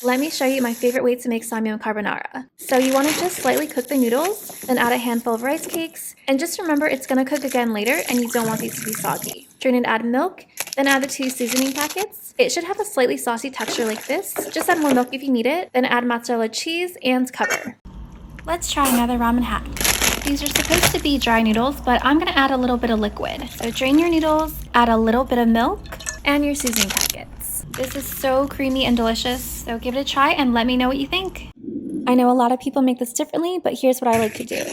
Let me show you my favorite way to make samyang carbonara. So you want to just slightly cook the noodles, then add a handful of rice cakes, and just remember it's going to cook again later and you don't want these to be soggy. Drain and add milk, then add the 2 seasoning packets. It should have a slightly saucy texture like this. Just add more milk if you need it, then add mozzarella cheese and cover. Let's try another ramen hack. These are supposed to be dry noodles, but I'm going to add a little bit of liquid. So drain your noodles, add a little bit of milk, and your seasoning packets. This is so creamy and delicious, so give it a try and let me know what you think. I know a lot of people make this differently, but here's what I like to do.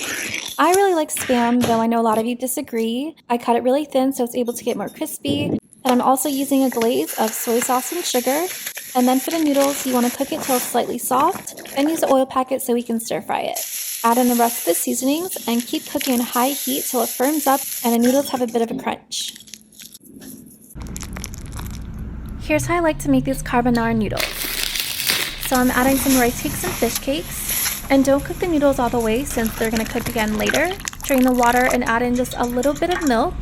I really like Spam, though I know a lot of you disagree. I cut it really thin so it's able to get more crispy. And I'm also using a glaze of soy sauce and sugar. And then for the noodles, you want to cook it till it's slightly soft, then use an oil packet so we can stir fry it. Add in the rest of the seasonings and keep cooking on high heat till it firms up and the noodles have a bit of a crunch. Here's how I like to make these carbonara noodles. So I'm adding some rice cakes and fish cakes. And don't cook the noodles all the way since they're going to cook again later. Drain the water and add in just a little bit of milk.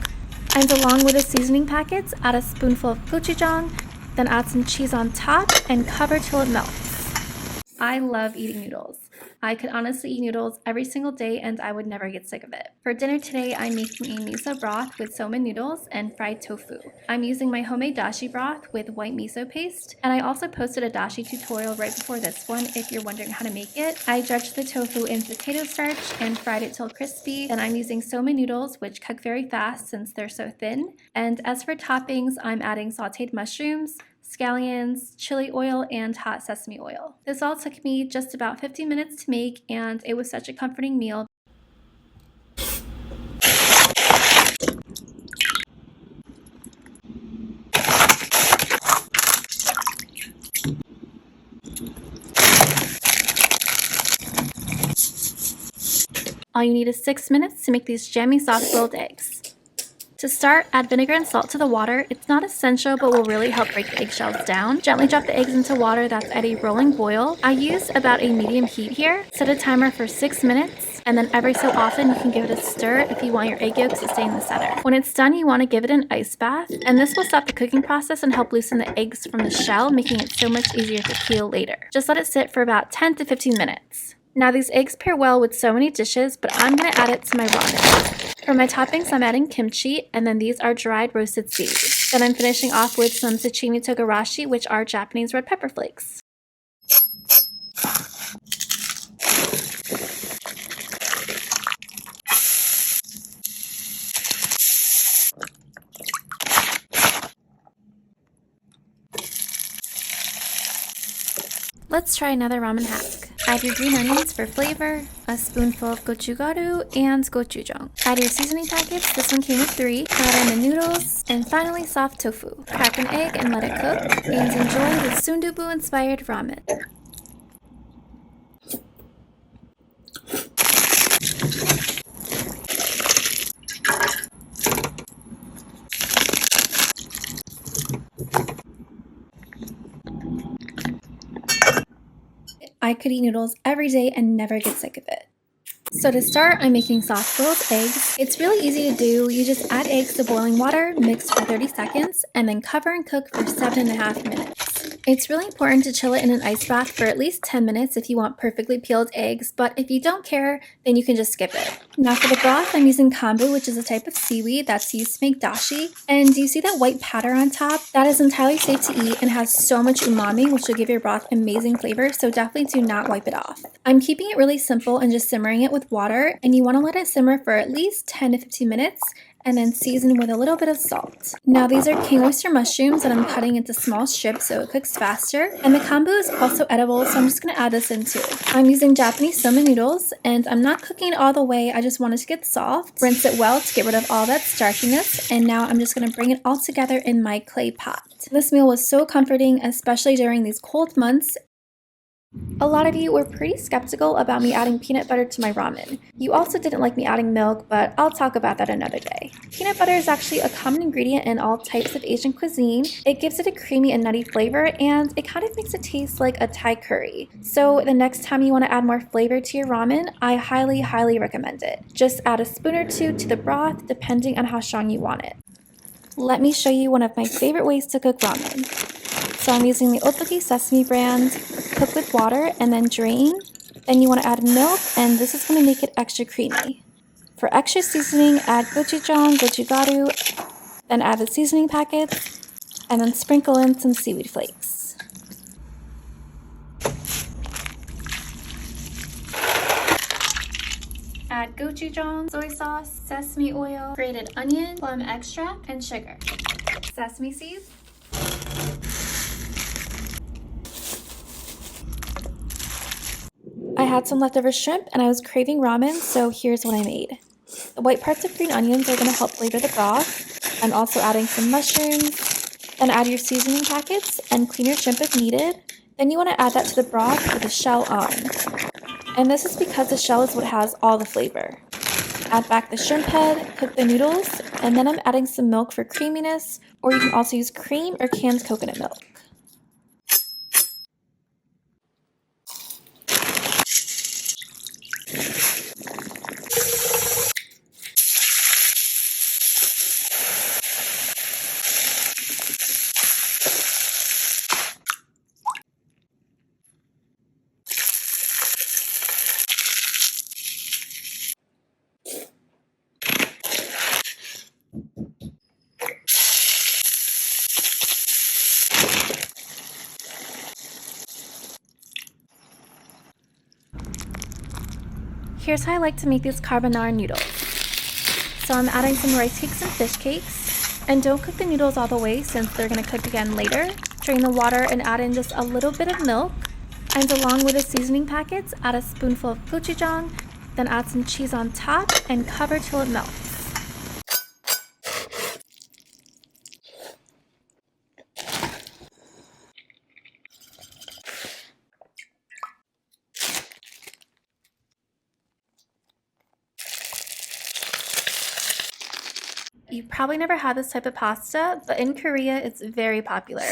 And along with the seasoning packets, add a spoonful of gochujang, then add some cheese on top and cover till it melts. I love eating noodles. I could honestly eat noodles every single day and I would never get sick of it. For dinner today, I'm making a miso broth with somen noodles and fried tofu. I'm using my homemade dashi broth with white miso paste, and I also posted a dashi tutorial right before this one if you're wondering how to make it. I dredged the tofu in potato starch and fried it till crispy. Then I'm using somen noodles, which cook very fast since they're so thin. And as for toppings, I'm adding sauteed mushrooms, scallions, chili oil, and hot sesame oil. This all took me just about 15 minutes to make, and it was such a comforting meal. All you need is 6 minutes to make these jammy soft-boiled eggs. To start, add vinegar and salt to the water. It's not essential, but will really help break the eggshells down. Gently drop the eggs into water that's at a rolling boil. I used about a medium heat here. Set a timer for 6 minutes, and then every so often you can give it a stir if you want your egg yolks to stay in the center. When it's done, you want to give it an ice bath, and this will stop the cooking process and help loosen the eggs from the shell, making it so much easier to peel later. Just let it sit for about 10 to 15 minutes. Now these eggs pair well with so many dishes, but I'm going to add it to my ramen. For my toppings, I'm adding kimchi, and then these are dried roasted seaweed. Then I'm finishing off with some sashimi togarashi, which are Japanese red pepper flakes. Let's try another ramen hack. Add your green onions for flavor, a spoonful of gochugaru, and gochujang. Add your seasoning packets, this one came with 3, add in the noodles, and finally soft tofu. Crack an egg and let it cook, and enjoy with sundubu-inspired ramen. I could eat noodles every day and never get sick of it. So to start, I'm making soft-boiled eggs. It's really easy to do. You just add eggs to boiling water, mix for 30 seconds, and then cover and cook for 7.5 minutes. It's really important to chill it in an ice bath for at least 10 minutes if you want perfectly peeled eggs, but if you don't care, then you can just skip it. Now for the broth, I'm using kombu, which is a type of seaweed that's used to make dashi. And do you see that white powder on top? That is entirely safe to eat and has so much umami, which will give your broth amazing flavor, so definitely do not wipe it off. I'm keeping it really simple and just simmering it with water, and you want to let it simmer for at least 10 to 15 minutes, and then season with a little bit of salt. Now these are king oyster mushrooms that I'm cutting into small strips so it cooks faster, and the kombu is also edible, so I'm just going to add this in too. I'm using Japanese somen noodles, and I'm not cooking it all the way, I just want it to get soft. Rinse it well to get rid of all that starchiness, and now I'm just going to bring it all together in my clay pot. This meal was so comforting, especially during these cold months. A lot of you were pretty skeptical about me adding peanut butter to my ramen. You also didn't like me adding milk, but I'll talk about that another day. Peanut butter is actually a common ingredient in all types of Asian cuisine. It gives it a creamy and nutty flavor, and it kind of makes it taste like a Thai curry. So the next time you want to add more flavor to your ramen, I highly recommend it. Just add a spoon or 2 to the broth, depending on how strong you want it. Let me show you one of my favorite ways to cook ramen. So I'm using the Ottogi sesame brand. Cook with water and then drain. Then you want to add milk, and this is going to make it extra creamy. For extra seasoning, add gochujang, gochugaru, then add the seasoning packets, and then sprinkle in some seaweed flakes. Add gochujang, soy sauce, sesame oil, grated onion, plum extract, and sugar. Sesame seeds. I had some leftover shrimp and I was craving ramen, so here's what I made. The white parts of green onions are going to help flavor the broth. I'm also adding some mushrooms. Then add your seasoning packets and clean your shrimp if needed. Then you want to add that to the broth with the shell on. And this is because the shell is what has all the flavor. Add back the shrimp head, cook the noodles, and then I'm adding some milk for creaminess, or you can also use cream or canned coconut milk. Here's how I like to make these carbonara noodles. So I'm adding some rice cakes and fish cakes, and don't cook the noodles all the way since they're going to cook again later. Drain the water and add in just a little bit of milk, and along with the seasoning packets, add a spoonful of gochujang, then add some cheese on top and cover till it melts. You probably never had this type of pasta, but in Korea it's very popular.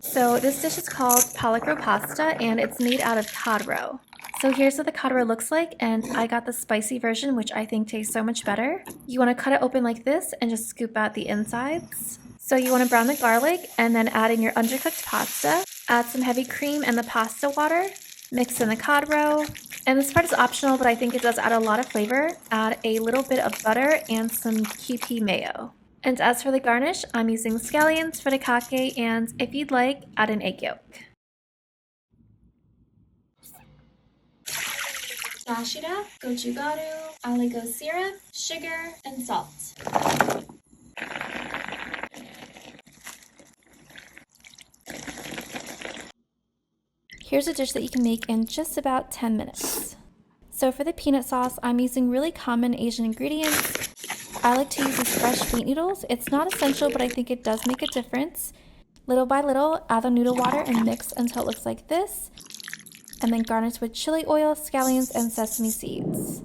So this dish is called palakro pasta, and it's made out of cod roe. So here's what the cod roe looks like, and I got the spicy version, which I think tastes so much better. You want to cut it open like this and just scoop out the insides. So you want to brown the garlic and then add in your undercooked pasta. Add some heavy cream and the pasta water. Mix in the cod roe. And this part is optional, but I think it does add a lot of flavor. Add a little bit of butter and some kipi mayo. And as for the garnish, I'm using scallions, furikake, and if you'd like, add an egg yolk. Dashira, gochugaru, aligo syrup, sugar, and salt. Here's a dish that you can make in just about 10 minutes. So for the peanut sauce, I'm using really common Asian ingredients. I like to use these fresh wheat noodles. It's not essential, but I think it does make a difference. Little by little, add the noodle water and mix until it looks like this. And then garnish with chili oil, scallions, and sesame seeds.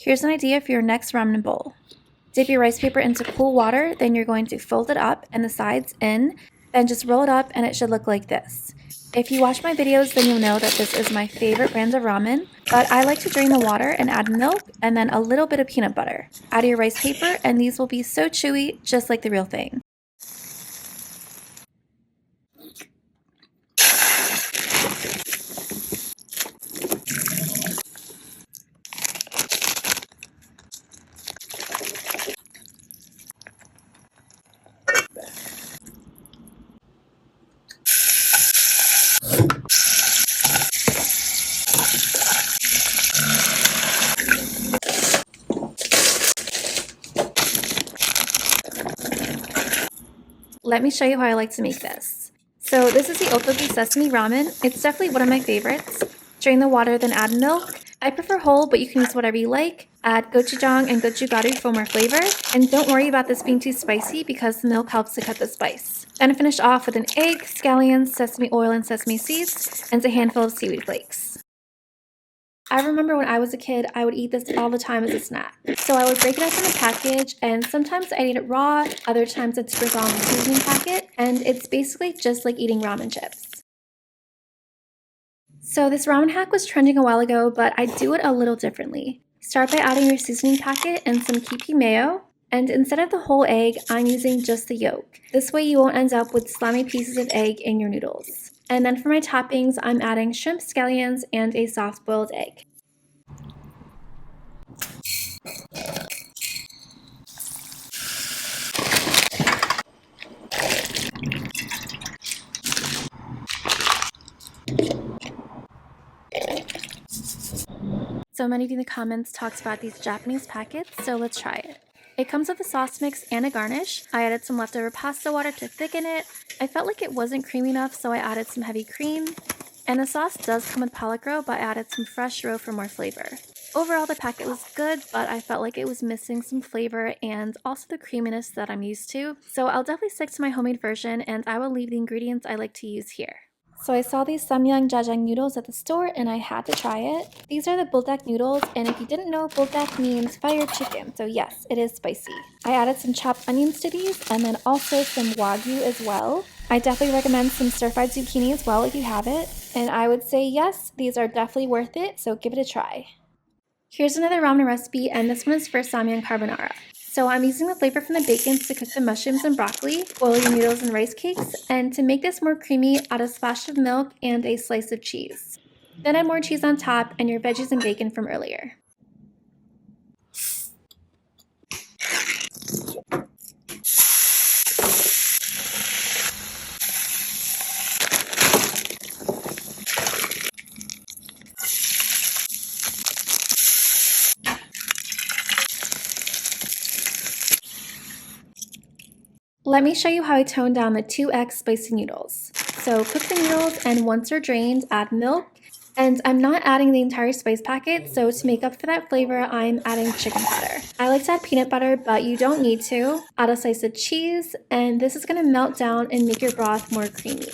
Here's an idea for your next ramen bowl. Dip your rice paper into cool water, then you're going to fold it up and the sides in, then just roll it up and it should look like this. If you watch my videos, then you'll know that this is my favorite brand of ramen, but I like to drain the water and add milk and then a little bit of peanut butter. Add your rice paper and these will be so chewy, just like the real thing. Let me show you how I like to make this. So this is the Ottogi sesame ramen. It's definitely one of my favorites. Drain the water, then add milk. I prefer whole, but you can use whatever you like. Add gochujang and gochugaru for more flavor. And don't worry about this being too spicy because the milk helps to cut the spice. Then finish off with an egg, scallions, sesame oil and sesame seeds, and a handful of seaweed flakes. I remember when I was a kid, I would eat this all the time as a snack. So I would break it up in the package, and sometimes I'd eat it raw, other times I'd sprinkle on the seasoning packet, and it's basically just like eating ramen chips. So this ramen hack was trending a while ago, but I do it a little differently. Start by adding your seasoning packet and some Kewpie mayo, and instead of the whole egg, I'm using just the yolk. This way you won't end up with slimy pieces of egg in your noodles. And then for my toppings, I'm adding shrimp scallions and a soft-boiled egg. So many of you in the comments talked about these Japanese packets, so let's try it. It comes with a sauce mix and a garnish. I added some leftover pasta water to thicken it. I felt like it wasn't creamy enough, so I added some heavy cream. And the sauce does come with peligro, but I added some fresh roe for more flavor. Overall, the packet was good, but I felt like it was missing some flavor and also the creaminess that I'm used to. So I'll definitely stick to my homemade version, and I will leave the ingredients I like to use here. So I saw these samyang jajang noodles at the store and I had to try it. These are the buldak noodles, and if you didn't know, buldak means fire chicken, so yes, it is spicy. I added some chopped onions to these and then also some wagyu as well. I definitely recommend some stir-fried zucchini as well if you have it. And I would say yes, these are definitely worth it, so give it a try. Here's another ramen recipe, and this one is for samyang carbonara. So I'm using the flavor from the bacon to cook the mushrooms and broccoli, boil your noodles and rice cakes, and to make this more creamy, add a splash of milk and a slice of cheese. Then add more cheese on top and your veggies and bacon from earlier. Let me show you how I toned down the 2x spicy noodles. So cook the noodles, and once they're drained, add milk. And I'm not adding the entire spice packet, so to make up for that flavor, I'm adding chicken powder. I like to add peanut butter, but you don't need to. Add a slice of cheese, and this is going to melt down and make your broth more creamy.